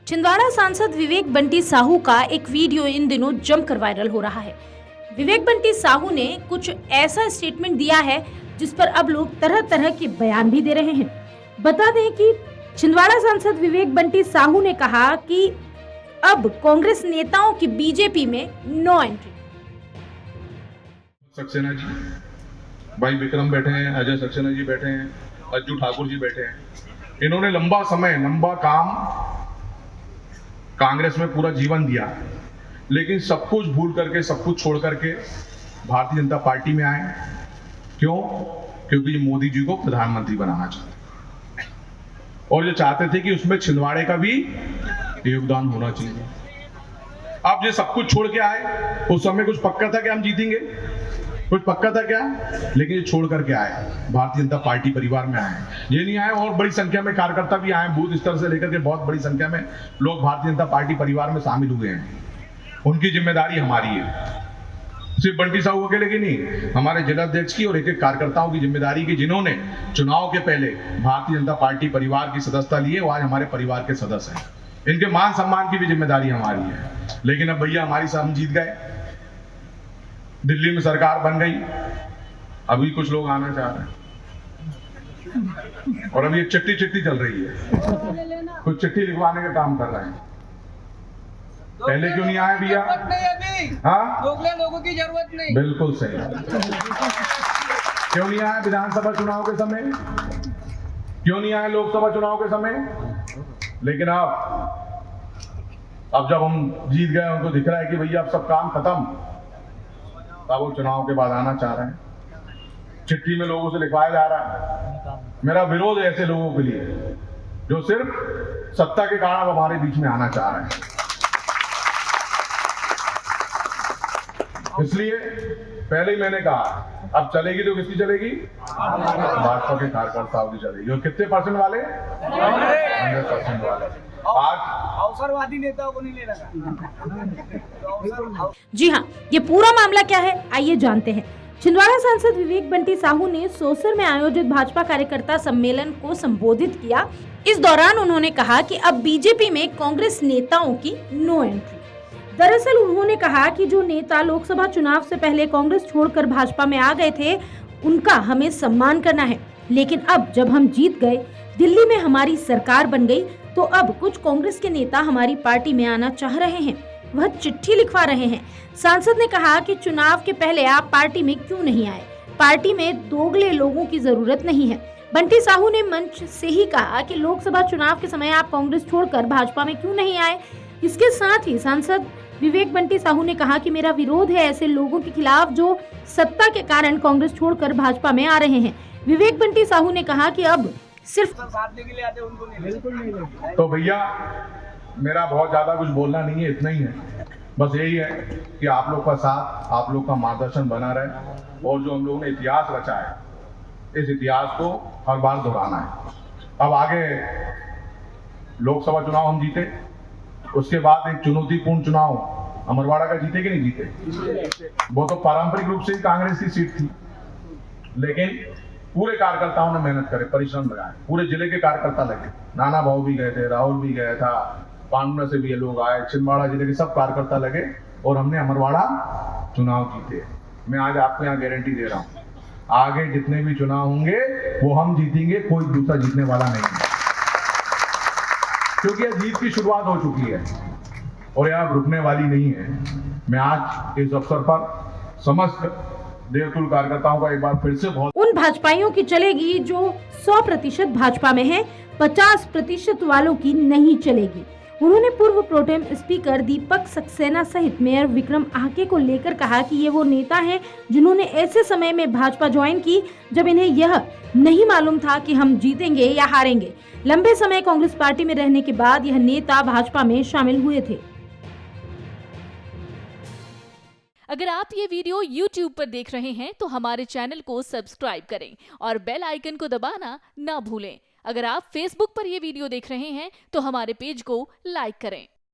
छिंदवाड़ा सांसद विवेक बंटी साहू का एक वीडियो इन दिनों जमकर वायरल हो रहा है। विवेक बंटी साहू ने कुछ ऐसा स्टेटमेंट दिया है जिस पर अब लोग तरह तरह के बयान भी दे रहे हैं। बता दें कि छिंदवाड़ा सांसद विवेक बंटी साहू ने कहा कि अब कांग्रेस नेताओं की बीजेपी में नो एंट्री। सक्सेना जी, भाई विक्रम बैठे हैं, अजय सक्सेना जी बैठे हैं, अज्जू ठाकुर जी बैठे हैं। इन्होंने लंबा समय, लंबा काम कांग्रेस में पूरा जीवन दिया, लेकिन सब कुछ भूल करके, सब कुछ छोड़ करके भारतीय जनता पार्टी में आए। क्यों? क्योंकि मोदी जी को प्रधानमंत्री बनाना चाहते और ये चाहते थे कि उसमें छिंदवाड़े का भी योगदान होना चाहिए। अब ये सब कुछ छोड़ के आए। उस समय कुछ पक्का था कि हम जीतेंगे, कुछ पक्का था क्या? लेकिन ये छोड़ करके आए, भारतीय जनता पार्टी परिवार में आए। ये नहीं आए, और बड़ी संख्या में कार्यकर्ता भी आए, बूथ स्तर से लेकर के बहुत बड़ी संख्या में लोग भारतीय जनता पार्टी परिवार में शामिल हुए हैं। उनकी जिम्मेदारी हमारी है, सिर्फ बंटी साहू अकेले की नहीं, हमारे जिला अध्यक्ष की और एक एक कार्यकर्ताओं की जिम्मेदारी की, जिन्होंने चुनाव के पहले भारतीय जनता पार्टी परिवार की सदस्यता ली है, वो आज हमारे परिवार के सदस्य हैं। इनके मान सम्मान की भी जिम्मेदारी हमारी है। लेकिन अब भैया हमारी साहब जीत गए, दिल्ली में सरकार बन गई, अभी कुछ लोग आना चाह रहे हैं और अभी एक चिट्ठी चल रही है, कुछ चिट्ठी लिखवाने का काम कर रहे हैं। पहले क्यों नहीं आए भैया? हाँ, लोगों की जरूरत नहीं। बिल्कुल सही। क्यों नहीं आए विधानसभा चुनाव के समय? क्यों नहीं आए लोकसभा चुनाव के समय? लेकिन अब जब हम जीत गए, उनको दिख रहा है कि भैया अब सब काम खत्म, तब वो चुनाव के बाद आना चाह रहे हैं। चिट्ठी में लोगों से लिखवाया जा रहा है। मेरा विरोध है ऐसे लोगों के लिए जो सिर्फ सत्ता के कारण अब हमारे बीच में आना चाह रहे हैं। इसलिए पहले ही मैंने कहा, अब चलेगी तो किसकी चलेगी? भाजपा के कार्यकर्ताओं की चलेगी। और कितने परसेंट वाले? 100% वाले। आज अवसरवादी नेताओं को नहीं ले रखा। जी हाँ, ये पूरा मामला क्या है, आइए जानते हैं। छिंदवाड़ा सांसद विवेक बंटी साहू ने सोसर में आयोजित भाजपा कार्यकर्ता सम्मेलन को संबोधित किया। इस दौरान उन्होंने कहा कि अब बीजेपी में कांग्रेस नेताओं की नो एंट्री। दरअसल उन्होंने कहा कि जो नेता लोकसभा चुनाव से पहले कांग्रेस छोड़कर भाजपा में आ गए थे, उनका हमें सम्मान करना है। लेकिन अब जब हम जीत गए, दिल्ली में हमारी सरकार बन गई, तो अब कुछ कांग्रेस के नेता हमारी पार्टी में आना चाह रहे हैं, वह चिट्ठी लिखवा रहे हैं। सांसद ने कहा कि चुनाव के पहले आप पार्टी में क्यों नहीं आए? पार्टी में दोगले लोगों की जरूरत नहीं है। बंटी साहू ने मंच से ही कहा कि लोकसभा चुनाव के समय आप कांग्रेस छोड़कर भाजपा में क्यों नहीं आए। इसके साथ ही सांसद विवेक बंटी साहू ने कहा कि मेरा विरोध है ऐसे लोगों के खिलाफ जो सत्ता के कारण कांग्रेस छोड़कर भाजपा में आ रहे हैं। विवेक बंटी साहू ने कहा कि अब सिर्फ साथ के लिए आते उनको नहीं, बिल्कुल नहीं। तो भैया मेरा बहुत ज्यादा कुछ बोलना नहीं है, इतना ही है। बस यही है कि आप लोग का साथ, आप लोग का मार्गदर्शन बना रहे, और जो हम लोगों ने इतिहास रचा है, इस इतिहास को हर बार दोहराना है। अब आगे लोकसभा चुनाव हम जीते, उसके बाद एक चुनौतीपूर्ण चुनाव अमरवाड़ा का जीते कि नहीं जीते? वो तो पारंपरिक रूप से ही कांग्रेस की सीट थी, लेकिन पूरे कार्यकर्ताओं ने मेहनत करे, परिश्रम लगाए, पूरे जिले के कार्यकर्ता लगे। नाना भाऊ भी गए थे, राहुल भी गया था, पांडुना से भी ये लोग आए, छिंदवाड़ा जिले के सब कार्यकर्ता लगे और हमने अमरवाड़ा चुनाव जीते। मैं आज आपको यहाँ गारंटी दे रहा हूँ, आगे जितने भी चुनाव होंगे वो हम जीतेंगे, कोई दूसरा जीतने वाला नहीं है, क्योंकि यह जीत की शुरुआत हो चुकी है और यह रुकने वाली नहीं है। मैं आज इस अवसर पर समस्त देवतुल कार्यकर्ताओं का एक बार फिर से बहुत उन भाजपाइयों की चलेगी जो 100% भाजपा में है, 50% वालों की नहीं चलेगी। उन्होंने पूर्व प्रोटेम स्पीकर दीपक सक्सेना सहित मेयर विक्रम आके को लेकर कहा कि ये वो नेता हैं जिन्होंने ऐसे समय में भाजपा ज्वाइन की जब इन्हें यह नहीं मालूम था कि हम जीतेंगे या हारेंगे। लंबे समय कांग्रेस पार्टी में रहने के बाद यह नेता भाजपा में शामिल हुए थे। अगर आप ये वीडियो YouTube पर देख रहे हैं तो हमारे चैनल को सब्सक्राइब करें और बेल आइकन को दबाना ना भूलें। अगर आप Facebook पर ये वीडियो देख रहे हैं तो हमारे पेज को लाइक करें।